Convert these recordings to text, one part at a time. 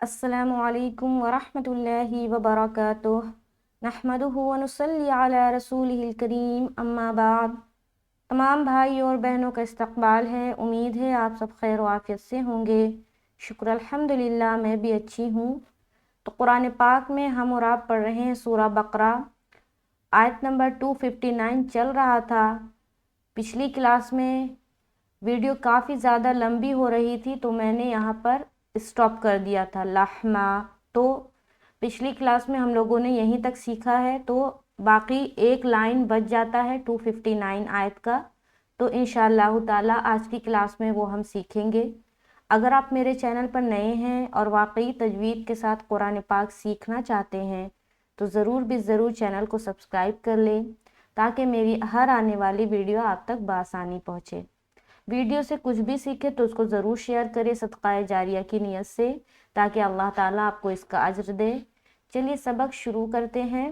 السلام علیکم ورحمۃ اللہ وبرکاتہ نحمدہ ونصلی علی رسولہ الکریم اما بعد۔ تمام بھائی اور بہنوں کا استقبال ہے۔ امید ہے آپ سب خیر و عافیت سے ہوں گے۔ شکر الحمدللہ میں بھی اچھی ہوں۔ تو قرآن پاک میں ہم اور آپ پڑھ رہے ہیں سورہ بقرہ، آیت نمبر 259 چل رہا تھا۔ پچھلی کلاس میں ویڈیو کافی زیادہ لمبی ہو رہی تھی تو میں نے یہاں پر اسٹاپ کر دیا تھا لحمہ۔ تو پچھلی کلاس میں ہم لوگوں نے یہیں تک سیکھا ہے، تو باقی ایک لائن بچ جاتا ہے 259 آیت کا، تو انشاءاللہ تعالی آج کی کلاس میں وہ ہم سیکھیں گے۔ اگر آپ میرے چینل پر نئے ہیں اور واقعی تجوید کے ساتھ قرآن پاک سیکھنا چاہتے ہیں تو ضرور بھی ضرور چینل کو سبسکرائب کر لیں تاکہ میری ہر آنے والی ویڈیو آپ تک بآسانی پہنچے۔ ویڈیو سے کچھ بھی سیکھے تو اس کو ضرور شیئر کرے صدقہ جاریہ کی نیت سے، تاکہ اللہ تعالیٰ آپ کو اس کا اجر دے۔ چلیے سبق شروع کرتے ہیں۔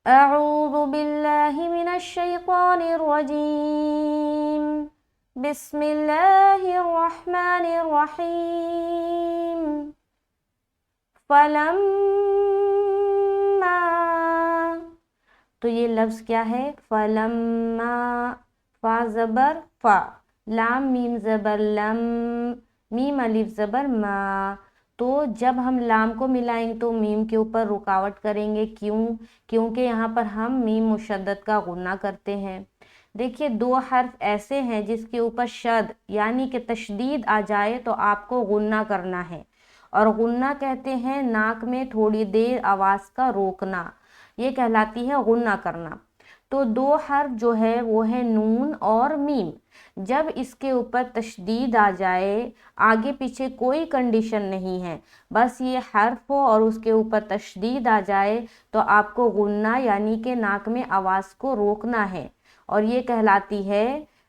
اعوذ باللہ من الشیطان الرجیم، بسم اللہ الرحمن الرحیم۔ فلما، تو یہ لفظ کیا ہے؟ فلما، فا زبر فا، لام میم زبر لم، میم الف زبر ما۔ تو جب ہم لام کو ملائیں گے تو میم کے اوپر رکاوٹ کریں گے، کیونکہ یہاں پر ہم میم مشدد کا غنہ کرتے ہیں۔ دیکھیے دو حرف ایسے ہیں جس کے اوپر شد یعنی کہ تشدید آ جائے تو آپ کو غنہ کرنا ہے، اور غنہ کہتے ہیں ناک میں تھوڑی دیر آواز کا روکنا، یہ کہلاتی ہے غنہ کرنا۔ تو دو حرف جو ہے وہ ہے نون اور میم۔ جب اس کے اوپر تشدید آ جائے، آگے پیچھے کوئی کنڈیشن نہیں ہے، بس یہ حرف ہو اور اس کے اوپر تشدید آ جائے تو آپ کو غنہ یعنی کہ ناک میں آواز کو روکنا ہے، اور یہ کہلاتی ہے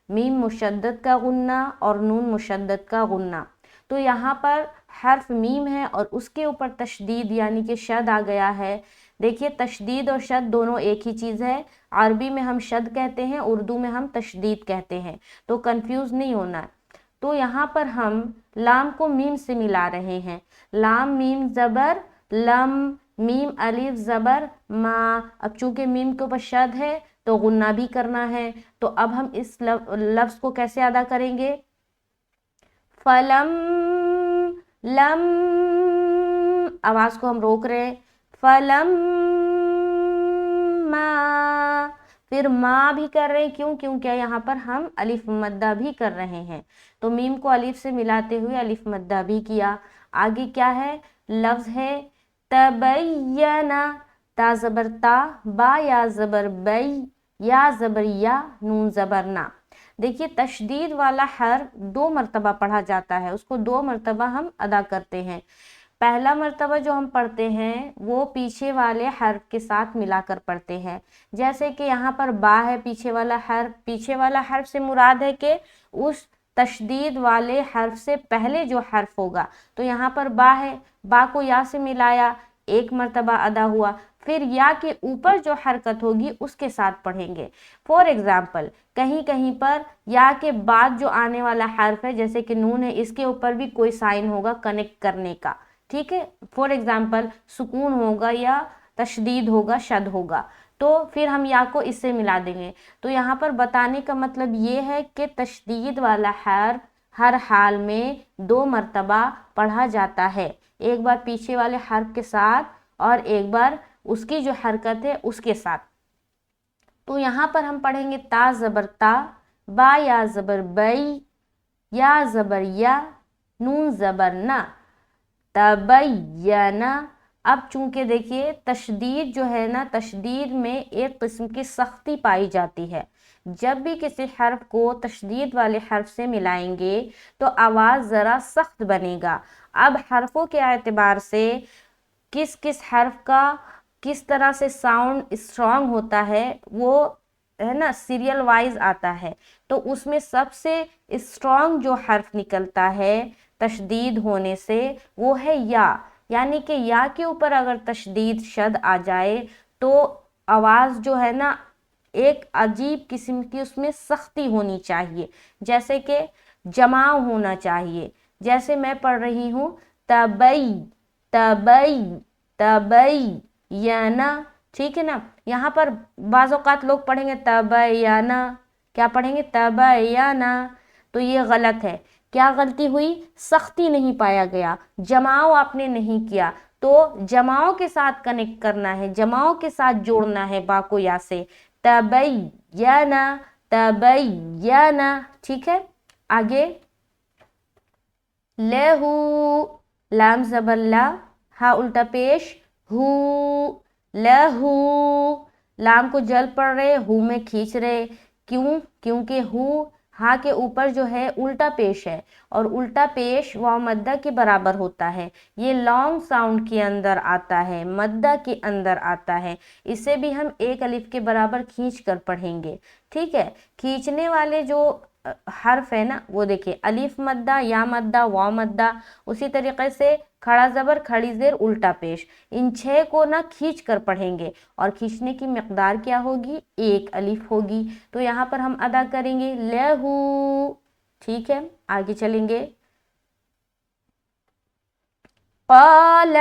میم مشدد کا غنہ اور نون مشدد کا غنہ۔ تو یہاں پر حرف میم ہے اور اس کے اوپر تشدید یعنی کہ شد آ گیا ہے۔ دیکھیے تشدید اور شد دونوں ایک ہی چیز ہے، عربی میں ہم شد کہتے ہیں، اردو میں ہم تشدید کہتے ہیں، تو کنفیوز نہیں ہونا ہے۔ تو یہاں پر ہم لام کو میم سے ملا رہے ہیں، لام میم زبر لم، میم الف زبر ما۔ اب چونکہ میم کے اوپر شد ہے تو غنہ بھی کرنا ہے، تو اب ہم اس لفظ کو کیسے ادا کریں گے؟ فلم، لم، آواز کو ہم روک رہے ہیں، فلم ما، پھر ما بھی کر رہے ہیں، کیونکہ یہاں پر ہم الف مدہ بھی کر رہے ہیں، تو میم کو الف سے ملاتے ہوئے الف مدہ بھی کیا۔ آگے کیا ہے؟ لفظ ہے تبینا، تا زبر تا، با یا زبر بی، یا زبر یا، نون زبر نا۔ دیکھیے تشدید والا حرف دو مرتبہ پڑھا جاتا ہے، اس کو دو مرتبہ ہم ادا کرتے ہیں۔ پہلا مرتبہ جو ہم پڑھتے ہیں وہ پیچھے والے حرف کے ساتھ ملا کر پڑھتے ہیں، جیسے کہ یہاں پر با ہے پیچھے والا حرف، پیچھے والا حرف سے مراد ہے کہ اس تشدید والے حرف سے پہلے جو حرف ہوگا، تو یہاں پر با ہے، با کو یا سے ملایا، ایک مرتبہ ادا ہوا، پھر یا کے اوپر جو حرکت ہوگی اس کے ساتھ پڑھیں گے۔ فور ایگزامپل کہیں کہیں پر یا کے بعد جو آنے والا حرف ہے جیسے کہ نون ہے، اس کے اوپر بھی کوئی سائن ہوگا کنیکٹ کرنے کا، ٹھیک ہے؟ فور ایگزامپل سکون ہوگا یا تشدید ہوگا، شد ہوگا، تو پھر ہم یا کو اس سے ملا دیں گے۔ تو یہاں پر بتانے کا مطلب یہ ہے کہ تشدید والا حرف ہر حال میں دو مرتبہ پڑھا جاتا ہے، ایک بار پیچھے والے حرف کے ساتھ اور ایک بار اس کی جو حرکت ہے اس کے ساتھ۔ تو یہاں پر ہم پڑھیں گے تا زبر تا، با یا زبر بئی، یا زبر یا، نون زبر نا، تبینا۔ اب چونکہ دیکھیے تشدید جو ہے نا، تشدید میں ایک قسم کی سختی پائی جاتی ہے، جب بھی کسی حرف کو تشدید والے حرف سے ملائیں گے تو آواز ذرا سخت بنے گا۔ اب حرفوں کے اعتبار سے کس کس حرف کا کس طرح سے ساؤنڈ اسٹرانگ ہوتا ہے وہ ہے نا سیریل وائز آتا ہے، تو اس میں سب سے اسٹرانگ جو حرف نکلتا ہے تشدید ہونے سے وہ ہے یا، یعنی کہ یا کے اوپر اگر تشدید شد آ جائے تو آواز جو ہے نا ایک عجیب قسم کی اس میں سختی ہونی چاہیے، جیسے کہ جماؤ ہونا چاہیے، جیسے میں پڑھ رہی ہوں تبئی تبئی تبینا، ٹھیک ہے نا. یہاں پر بعض اوقات لوگ پڑھیں گے تبینا، کیا پڑھیں گے تبینا، تو یہ غلط ہے. کیا غلطی ہوئی؟ سختی نہیں پایا گیا، جماؤ آپ نے نہیں کیا. تو جماؤ کے ساتھ کنیکٹ کرنا ہے، جماؤ کے ساتھ جوڑنا ہے با کو یا سے. تبینا تبینا، ٹھیک ہے. آگے لہو، لام زبر لا، ہا الٹا پیش ہو، لہو. لام کو جل پڑھ رہے، ہو میں کھینچ رہے. کیوں؟ کیونکہ ہو ہا کے اوپر جو ہے الٹا پیش ہے، اور الٹا پیش واو مدہ کے برابر ہوتا ہے. یہ لانگ ساؤنڈ کے اندر آتا ہے، مدہ کے اندر آتا ہے. اسے بھی ہم ایک الف کے برابر کھینچ کر پڑھیں گے، ٹھیک ہے. کھینچنے والے جو حرف ہے نا، وہ دیکھیں الف مدہ، یا مدہ، واو مدہ. اسی طریقے سے کھڑا زبر، کھڑی زیر، الٹا پیش، ان 6 کو نہ کھینچ کر پڑھیں گے. اور کھینچنے کی مقدار کیا ہوگی؟ ایک الف ہوگی. تو یہاں پر ہم ادا کریں گے لہو، ٹھیک ہے. آگے چلیں گے. قال،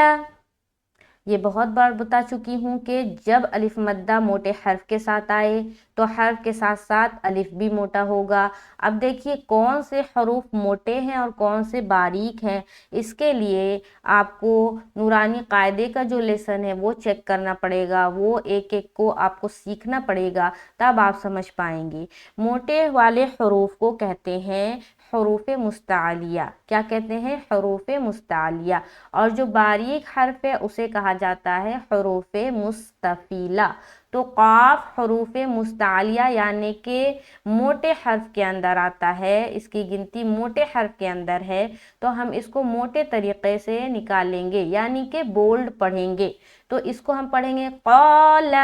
یہ بہت بار بتا چکی ہوں کہ جب الف مدہ موٹے حرف کے ساتھ آئے تو حرف کے ساتھ ساتھ الف بھی موٹا ہوگا. اب دیکھیے کون سے حروف موٹے ہیں اور کون سے باریک ہیں. اس کے لیے آپ کو نورانی قاعدے کا جو لیسن ہے وہ چیک کرنا پڑے گا، وہ ایک ایک کو آپ کو سیکھنا پڑے گا، تب آپ سمجھ پائیں گے. موٹے والے حروف کو کہتے ہیں حروف مستعلیہ. کیا کہتے ہیں؟ حروف مستعلیہ. اور جو باریک حرف ہے اسے کہا جاتا ہے حروف مستفیلہ. تو قاف حروف مستعلیہ یعنی کہ موٹے حرف کے اندر آتا ہے، اس کی گنتی موٹے حرف کے اندر ہے. تو ہم اس کو موٹے طریقے سے نکالیں گے، یعنی کہ بولڈ پڑھیں گے. تو اس کو ہم پڑھیں گے قال.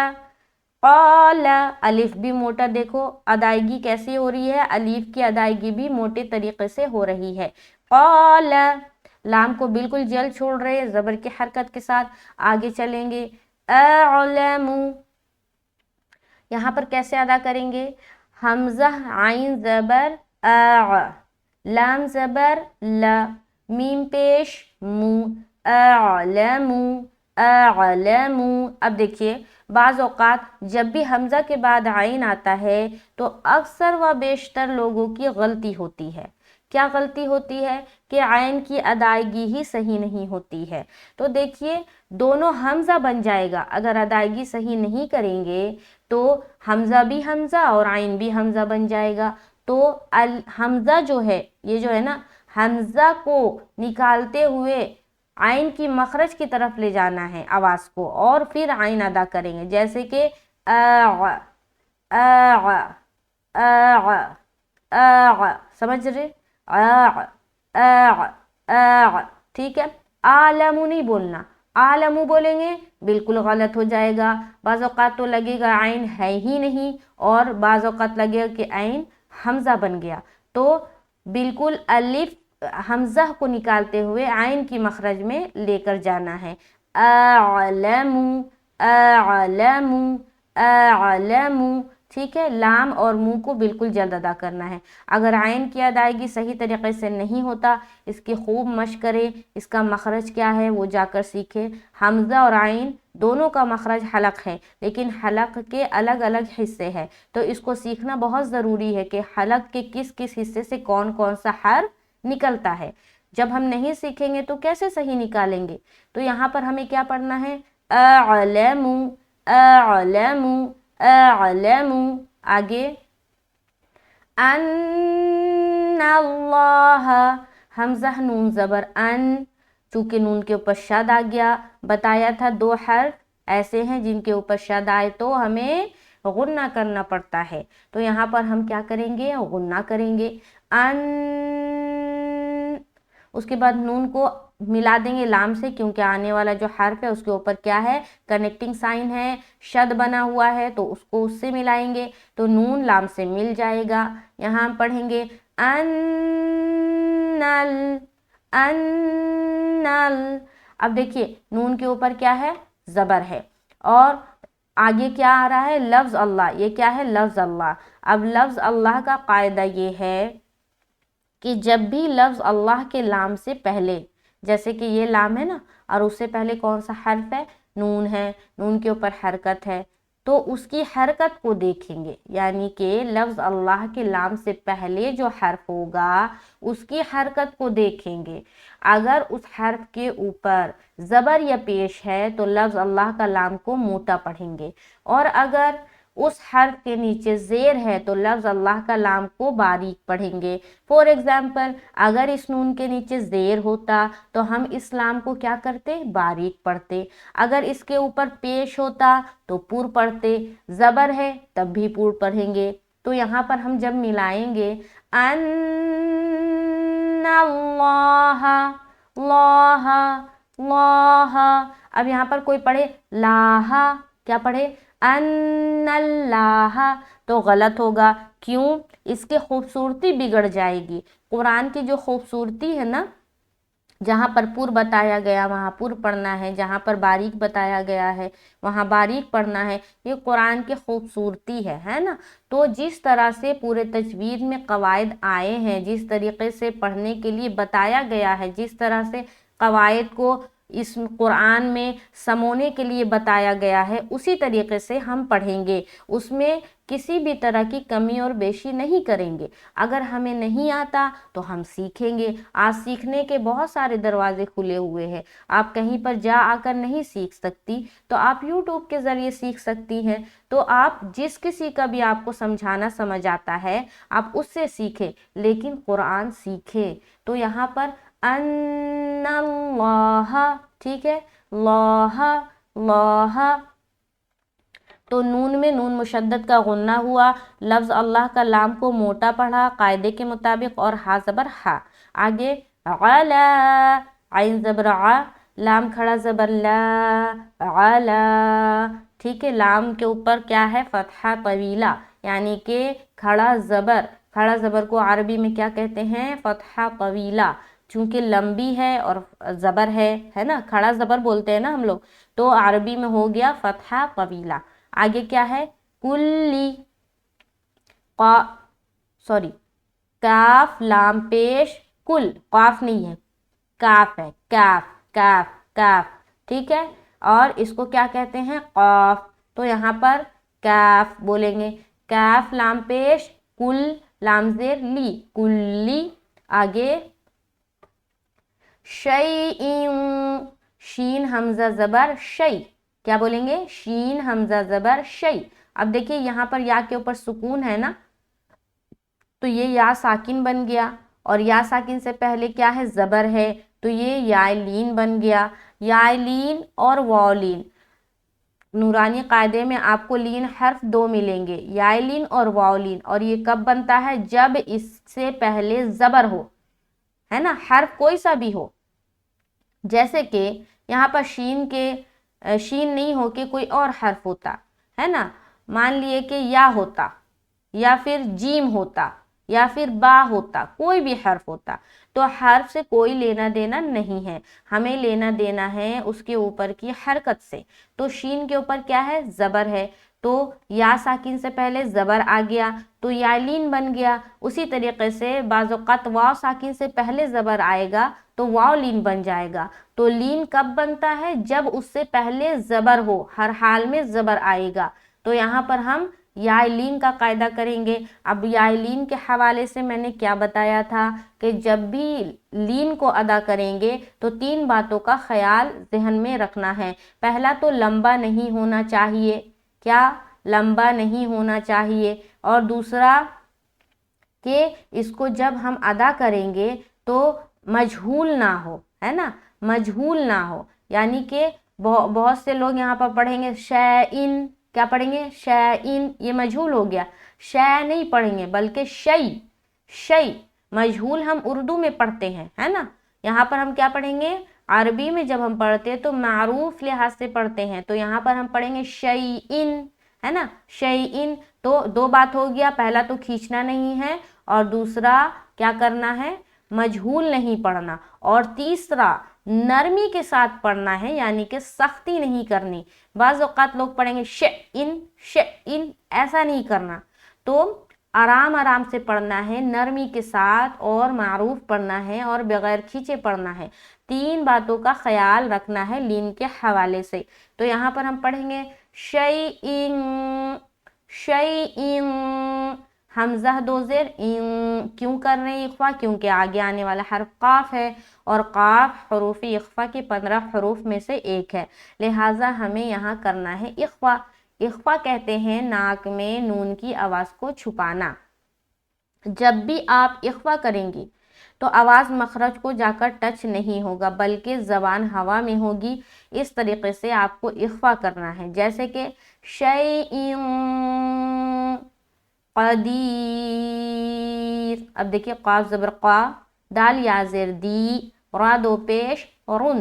قال، الف بھی موٹا، دیکھو ادائیگی کیسی ہو رہی ہے، الف کی ادائیگی بھی موٹے طریقے سے ہو رہی ہے. قال، لام کو بالکل جل چھوڑ رہے زبر کی حرکت کے ساتھ. آگے چلیں گے. اعلم، یہاں پر کیسے ادا کریں گے؟ حمزہ عین زبر آ، لام زبر لا، میم پیش مو، اعلم اعلم. اب دیکھیے بعض اوقات جب بھی حمزہ کے بعد عین آتا ہے تو اکثر و بیشتر لوگوں کی غلطی ہوتی ہے. کیا غلطی ہوتی ہے؟ کہ عین کی ادائیگی ہی صحیح نہیں ہوتی ہے. تو دیکھیے دونوں حمزہ بن جائے گا، اگر ادائیگی صحیح نہیں کریں گے تو حمزہ بھی حمزہ اور عین بھی حمزہ بن جائے گا. تو حمزہ جو ہے، یہ جو ہے نا، حمزہ کو نکالتے ہوئے عین کی مخرج کی طرف لے جانا ہے آواز کو، اور پھر عین ادا کریں گے. جیسے کہ سمجھ رہے؟ ٹھیک ہے. عالم نہیں بولنا، عالم بولیں گے بالکل غلط ہو جائے گا. بعض اوقات تو لگے گا عین ہے ہی نہیں، اور بعض اوقات لگے گا کہ عین حمزہ بن گیا. تو بالکل الف حمزہ کو نکالتے ہوئے عین کی مخرج میں لے کر جانا ہے. اعلم اعلم اعلم، ٹھیک ہے. لام اور منہ کو بالکل جلد ادا کرنا ہے. اگر عین کی ادائیگی صحیح طریقے سے نہیں ہوتا، اس کی خوب مشق کرے، اس کا مخرج کیا ہے وہ جا کر سیکھے. حمزہ اور عین دونوں کا مخرج حلق ہے، لیکن حلق کے الگ الگ حصے ہیں. تو اس کو سیکھنا بہت ضروری ہے کہ حلق کے کس کس حصے سے کون کون سا حرف نکلتا ہے. جب ہم نہیں سیکھیں گے تو کیسے صحیح نکالیں گے؟ تو یہاں پر ہمیں کیا پڑھنا ہے؟ اعلم اعلم اعلم. آگے ان اللہ، حمزہ نون زبر ان، چونکہ نون کے اوپر شد آ گیا. بتایا تھا 2 حرف ایسے ہیں جن کے اوپر شد آئے تو ہمیں غنہ کرنا پڑتا ہے. تو یہاں پر ہم کیا کریں گے؟ غنہ کریں گے. ان، اس کے بعد نون کو ملا دیں گے لام سے، کیونکہ آنے والا جو حرف ہے اس کے اوپر کیا ہے؟ کنیکٹنگ سائن ہے، شد بنا ہوا ہے، تو اس کو اس سے ملائیں گے تو نون لام سے مل جائے گا. یہاں ہم پڑھیں گے انل انل. اب دیکھیے نون کے اوپر کیا ہے؟ زبر ہے، اور آگے کیا آ رہا ہے؟ لفظ اللہ. یہ کیا ہے؟ لفظ اللہ. اب لفظ اللہ کا قاعدہ یہ ہے کہ جب بھی لفظ اللہ کے لام سے پہلے، جیسے کہ یہ لام ہے نا، اور اس سے پہلے کون سا حرف ہے؟ نون ہے، نون کے اوپر حرکت ہے، تو اس کی حرکت کو دیکھیں گے، یعنی کہ لفظ اللہ کے لام سے پہلے جو حرف ہوگا اس کی حرکت کو دیکھیں گے۔ اگر اس حرف کے اوپر زبر یا پیش ہے تو لفظ اللہ کا لام کو موٹا پڑھیں گے، اور اگر اس حرف کے نیچے زیر ہے تو لفظ اللہ کا لام کو باریک پڑھیں گے۔ فور ایگزامپل، اگر اس نون کے نیچے زیر ہوتا تو ہم اس لام کو کیا کرتے؟ باریک پڑھتے۔ اگر اس کے اوپر پیش ہوتا تو پور پڑھتے، زبر ہے تب بھی پور پڑھیں گے۔ تو یہاں پر ہم جب ملائیں گے ان اللہ، اللہ، اللہ، اب یہاں پر کوئی پڑھے لاہ، کیا پڑھے؟ ان اللہ، تو غلط ہوگا۔ کیوں؟ اس کی خوبصورتی بگڑ جائے گی۔ قرآن کی جو خوبصورتی ہے نا، جہاں پر پور بتایا گیا وہاں پور پڑھنا ہے، جہاں پر باریک بتایا گیا ہے وہاں باریک پڑھنا ہے، یہ قرآن کی خوبصورتی ہے نا۔ تو جس طرح سے پورے تجوید میں قواعد آئے ہیں، جس طریقے سے پڑھنے کے لیے بتایا گیا ہے، جس طرح سے قواعد کو اس قرآن میں سمونے کے لیے بتایا گیا ہے، اسی طریقے سے ہم پڑھیں گے، اس میں کسی بھی طرح کی کمی اور بیشی نہیں کریں گے۔ اگر ہمیں نہیں آتا تو ہم سیکھیں گے۔ آج سیکھنے کے بہت سارے دروازے کھلے ہوئے ہیں، آپ کہیں پر جا آ کر نہیں سیکھ سکتی تو آپ یوٹیوب کے ذریعے سیکھ سکتی ہیں۔ تو آپ جس کسی کا بھی آپ کو سمجھانا سمجھ آتا ہے آپ اس سے سیکھیں، لیکن قرآن سیکھیں۔ تو یہاں پر ان اللہ، ٹھیک ہے، اللہ، اللہ، تو نون میں نون مشدد کا غنہ ہوا، لفظ اللہ کا لام کو موٹا پڑھا قاعدے کے مطابق، اور ہا زبر ہا۔ آگے علا، عین زبر ع، لام کھڑا زبر لا، علا، ٹھیک ہے، لام کے اوپر کیا ہے؟ فتحہ طویلہ، یعنی کہ کھڑا زبر، کھڑا زبر کو عربی میں کیا کہتے ہیں؟ فتحہ طویلہ، چونکہ لمبی ہے اور زبر ہے نا، کھڑا زبر بولتے ہیں نا ہم لوگ، تو عربی میں ہو گیا فتحہ طویلہ۔ آگے کیا ہے؟ کلی، کاف لام پیش، کل، قاف نہیں ہے، کاف ہے، کاف، کاف، کاف، ٹھیک ہے، اور اس کو کیا کہتے ہیں؟ قاف۔ تو یہاں پر کاف بولیں گے، کاف لام پیش، کل لام زیر لی، کلی۔ آگے شیئن، شین حمزہ زبر شی، کیا بولیں گے؟ شین حمزہ زبر شی۔ اب دیکھیے یہاں پر یا کے اوپر سکون ہے نا، تو یہ یا ساکن بن گیا، اور یا ساکن سے پہلے کیا ہے؟ زبر ہے، تو یہ یا لین بن گیا۔ یا لین اور واو لین، نورانی قاعدے میں آپ کو لین حرف دو ملیں گے، یا لین اور واو لین، اور یہ کب بنتا ہے؟ جب اس سے پہلے زبر ہو، ہے نا، حرف کوئی سا بھی ہو۔ جیسے کہ یہاں پر شین نہیں ہو کے کوئی اور حرف ہوتا ہے نا، مان لیے کہ یا ہوتا، یا پھر جیم ہوتا، یا پھر با ہوتا، کوئی بھی حرف ہوتا، تو حرف سے کوئی لینا دینا نہیں ہے، ہمیں لینا دینا ہے اس کے اوپر کی حرکت سے۔ تو شین کے اوپر کیا ہے؟ زبر ہے، تو یا ساکن سے پہلے زبر آ گیا تو یا لین بن گیا۔ اسی طریقے سے بعض اوقات واو ساکن سے پہلے زبر آئے گا تو واو لین بن جائے گا۔ تو لین کب بنتا ہے؟ جب اس سے پہلے زبر ہو، ہر حال میں زبر آئے گا۔ تو یہاں پر ہم یا لین کا قاعدہ کریں گے۔ اب یا لین کے حوالے سے میں نے کیا بتایا تھا کہ جب بھی لین کو ادا کریں گے تو تین باتوں کا خیال ذہن میں رکھنا ہے۔ پہلا تو لمبا نہیں ہونا چاہیے، کیا؟ لمبا نہیں ہونا چاہیے، اور دوسرا کہ اس کو جب ہم ادا کریں گے تو مجہول نہ ہو، ہے نا، مجہول نہ ہو، یعنی کہ بہت سے لوگ یہاں پر پڑھیں گے شیئن، کیا پڑھیں گے؟ شیئن، یہ مجہول ہو گیا، شے نہیں پڑھیں گے بلکہ شی، شی مجہول ہم اردو میں پڑھتے ہیں، ہے نا، یہاں پر ہم کیا پڑھیں گے؟ عربی میں جب ہم پڑھتے ہیں تو معروف لحاظ سے پڑھتے ہیں، تو یہاں پر ہم پڑھیں گے شیئن، ہے نا، شیئن۔ تو دو بات ہو گیا، پہلا تو کھینچنا نہیں ہے، اور دوسرا کیا کرنا ہے؟ مجہول نہیں پڑھنا، اور تیسرا نرمی کے ساتھ پڑھنا ہے، یعنی کہ سختی نہیں کرنی۔ بعض اوقات لوگ پڑھیں گے شئن، شئن، ایسا نہیں کرنا۔ تو آرام آرام سے پڑھنا ہے، نرمی کے ساتھ، اور معروف پڑھنا ہے اور بغیر کھینچے پڑھنا ہے۔ 3 باتوں کا خیال رکھنا ہے لین کے حوالے سے۔ تو یہاں پر ہم پڑھیں گے شیئن، شیئن، حمزہ 2 زیر ان، کیوں کر رہے ہیں اخفا؟ کیونکہ آگے آنے والا حرف قاف ہے، اور قاف حروف اخفا کے 15 حروف میں سے ایک ہے، لہٰذا ہمیں یہاں کرنا ہے اخفا۔ اخفا کہتے ہیں ناک میں نون کی آواز کو چھپانا۔ جب بھی آپ اخفا کریں گی تو آواز مخرج کو جا کر ٹچ نہیں ہوگا، بلکہ زبان ہوا میں ہوگی۔ اس طریقے سے آپ کو اخفا کرنا ہے، جیسے کہ شیئن قدیر۔ اب دیکھیے قاف زبر قا، دال یا زیر دی، را 2 پیش، رن،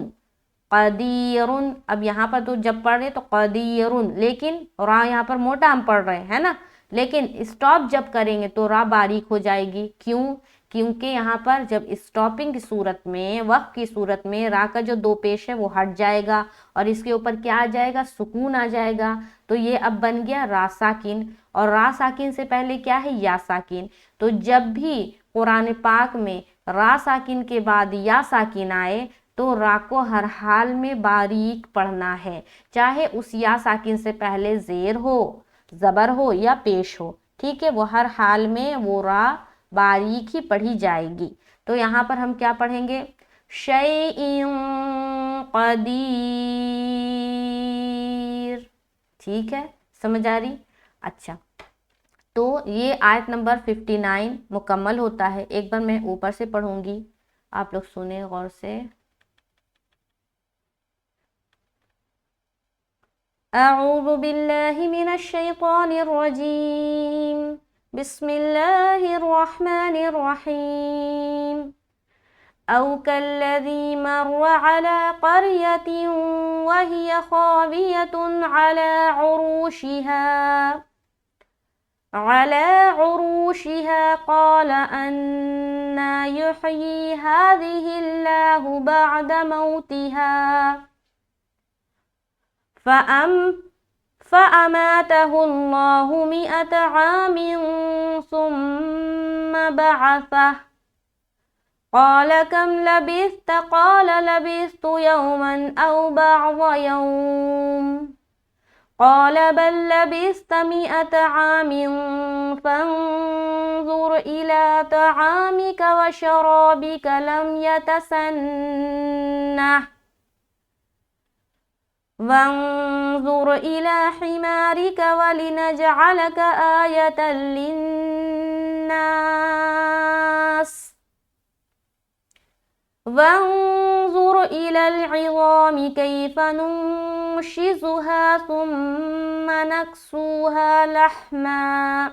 قدیرن۔ اب یہاں پر تو جب پڑھ رہے تو قدیرن، لیکن را یہاں پر موٹا ہم پڑھ رہے ہیں نا، لیکن اسٹاپ جب کریں گے تو را باریک ہو جائے گی۔ کیوں؟ کیونکہ یہاں پر جب اسٹاپنگ کی صورت میں، وقف کی صورت میں، را کا جو 2 پیش ہے وہ ہٹ جائے گا، اور اس کے اوپر کیا آ جائے گا؟ سکون آ جائے گا۔ تو یہ اب بن گیا را ساکن، اور را ساکن سے پہلے کیا ہے؟ یا ساکن۔ تو جب بھی قرآن پاک میں را ساکن کے بعد یا ساکن آئے تو را کو ہر حال میں باریک پڑھنا ہے، چاہے اس یا ساکن سے پہلے زیر ہو، زبر ہو یا پیش ہو، ٹھیک ہے؟ وہ ہر حال میں وہ را باریک ہی پڑھی جائے گی۔ تو یہاں پر ہم کیا پڑھیں گے؟ شیئن قدیر، ٹھیک ہے؟ سمجھ آ رہی؟ اچھا، تو یہ آیت نمبر 59 مکمل ہوتا ہے۔ ایک بار میں اوپر سے پڑھوں گی، آپ لوگ سنیں غور سے۔ اعوذ باللہ من الشیطان الرجیم، بسم اللہ الرحمن الرحیم۔ او كالذي مر على قرية وهي خاوية على عروشها قال أنى يحيي هذه الله بعد موتها فأماته الله 100 عام ثم بعثه قال كم لبثت؟ قال لبثت يوما أو بعض يوم قال بل لبثت 100 عام فانظر إلى طعامك وشرابك لم يتسنه وانظر إلى حمارك ولنجعلك آية للناس وانظر إلى العظام كيف ننشزها ثم نكسوها لحما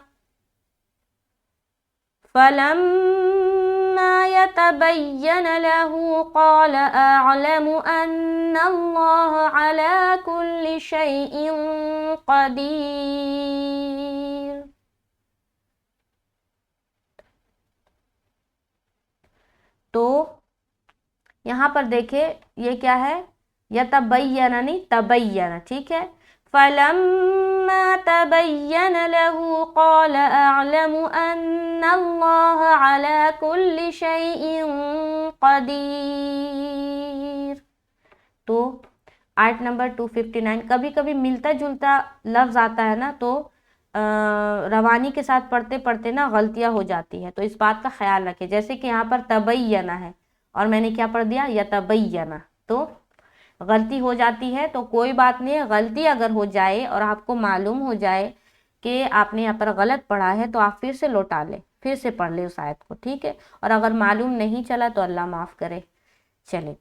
فلما يتبين له قال أعلم أن الله على كل شيء قدير۔ تو یہاں پر دیکھیں یہ کیا ہے؟ یتبین نہیں تبین، ٹھیک ہے؟ فلما تبین له قال اعلم ان اللہ علی کل شیء قدیر۔ تو آیت نمبر 259 کبھی کبھی ملتا جلتا لفظ آتا ہے نا، تو روانی کے ساتھ پڑھتے پڑھتے نا غلطیاں ہو جاتی ہے، تو اس بات کا خیال رکھیں۔ جیسے کہ یہاں پر تبینہ ہے اور میں نے کیا پڑھ دیا؟ یتبینہ، تو غلطی ہو جاتی ہے، تو کوئی بات نہیں ہے، غلطی اگر ہو جائے اور آپ کو معلوم ہو جائے کہ آپ نے یہاں پر غلط پڑھا ہے تو آپ پھر سے لوٹا لیں، پھر سے پڑھ لیں اس آیت کو، ٹھیک ہے؟ اور اگر معلوم نہیں چلا تو اللہ معاف کرے۔ چلے،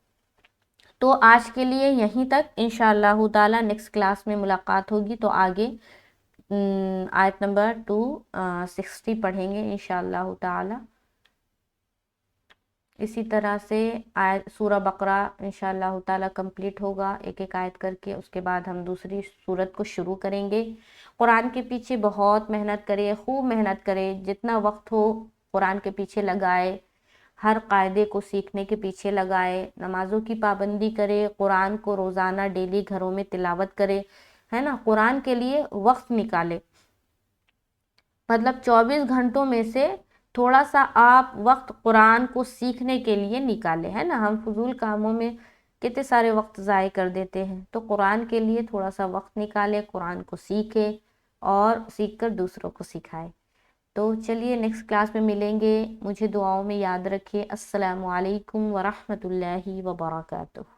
تو آج کے لیے یہیں تک، انشاءاللہ تعالی نیکسٹ کلاس میں ملاقات ہوگی، تو آگے آیت نمبر 260 پڑھیں گے انشاءاللہ تعالی۔ اسی طرح سے سورہ بقرہ انشاءاللہ تعالی کمپلیٹ ہوگا ایک ایک آیت کر کے، اس کے بعد ہم دوسری سورت کو شروع کریں گے۔ قرآن کے پیچھے بہت محنت کرے، خوب محنت کرے، جتنا وقت ہو قرآن کے پیچھے لگائے، ہر قاعدے کو سیکھنے کے پیچھے لگائے، نمازوں کی پابندی کرے، قرآن کو روزانہ ڈیلی گھروں میں تلاوت کرے، ہے نا؟ قرآن کے لیے وقت نکالے۔ مطلب 24 گھنٹوں میں سے تھوڑا سا آپ وقت قرآن کو سیکھنے کے لیے نکالیں، ہے نا. ہم فضول کاموں میں کتنے سارے وقت ضائع کر دیتے ہیں، تو قرآن کے لیے تھوڑا سا وقت نکالیں، قرآن کو سیکھیں اور سیکھ کر دوسروں کو سکھائیں. تو چلیے نیکسٹ کلاس میں ملیں گے. مجھے دعاؤں میں یاد رکھیے. السلام علیکم ورحمۃ اللہ وبرکاتہ.